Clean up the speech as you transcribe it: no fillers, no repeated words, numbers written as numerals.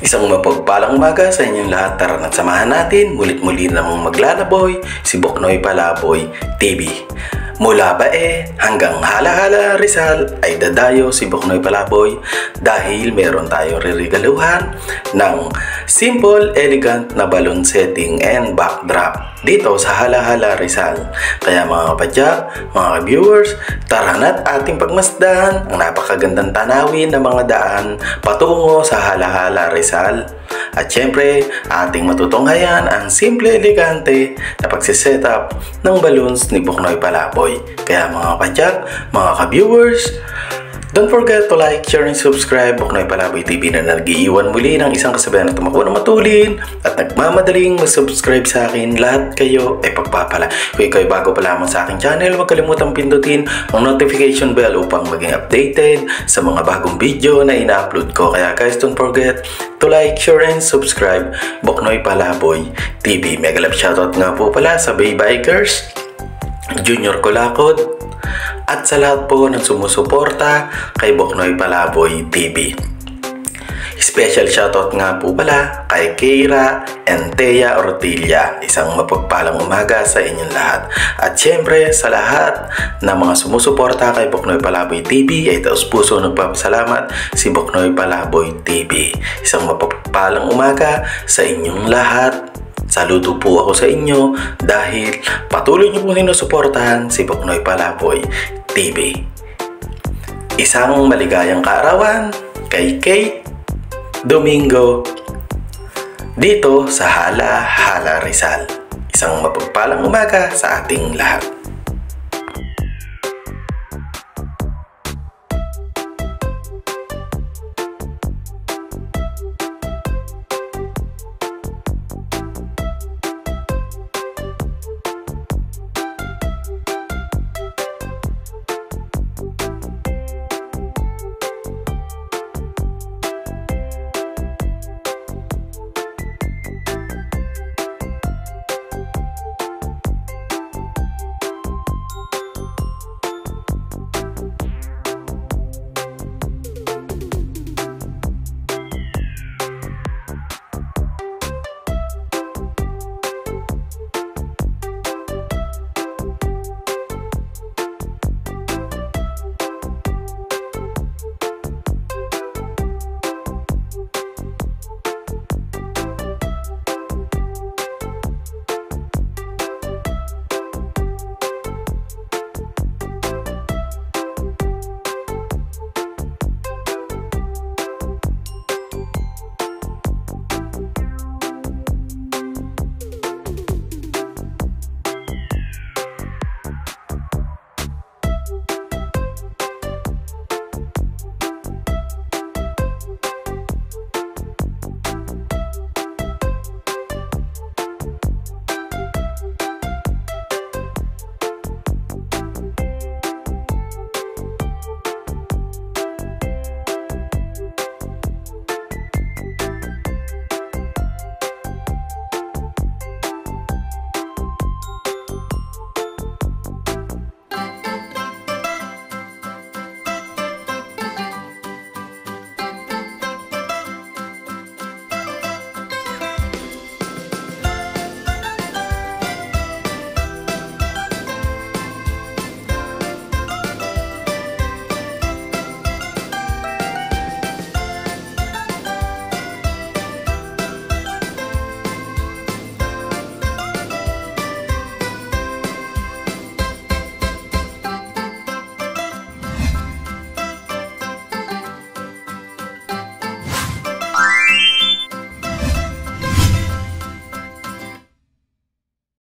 Isang mapagpalang umaga sa inyong lahat. Tara na't samahan natin mulit-muli namang maglalaboy si Boknoy Palaboy TV. Mula Bae hanggang Hala-Hala Rizal ay dadayo si Boknoy Palaboy dahil meron tayong ririgaluhan ng simple, elegant na balloon setting and backdrop dito sa Hala-Hala Rizal. Kaya mga kapadyak, mga viewers, tara na't ating pagmasdan ang napakagandang tanawin ng mga daan patungo sa Hala-Hala Rizal. At syempre, ating matutunghayan ang simple, elegante na pagsisetup ng balloons ni Boknoy Palaboy. Kaya mga kapadyak, mga ka-viewers, don't forget to like, share, and subscribe Boknoy Palaboy TV na nag-iiwan muli ng isang kasabayan na tumakbo na matulin at nagmamadaling mag-subscribe sa akin. Lahat kayo ay pagpapala. Kung ikaw ay bago pa lamang sa aking channel, huwag kalimutang pindutin ang notification bell upang maging updated sa mga bagong video na ina-upload ko. Kaya guys, don't forget to like, share, and subscribe Boknoy Palaboy TV. Mega love shoutout nga po pala sa Bay Bikers, Junior Colacod, at sa lahat po ng sumusuporta kay Boknoy Palaboy TV. Special shoutout nga po pala kay Keira and Thea Ortilla. Isang mapagpalang umaga sa inyong lahat. At syempre sa lahat ng mga sumusuporta kay Boknoy Palaboy TV ay taos puso nagpapasalamat si Boknoy Palaboy TV. Isang mapagpalang umaga sa inyong lahat. Saludo po ako sa inyo dahil patuloy niyo po sinusuportahan si Boknoy Palaboy TV. Isang maligayang kaarawan kay Kate Domingo dito sa Hala-Hala Rizal. Isang mapagpalang umaga sa ating lahat.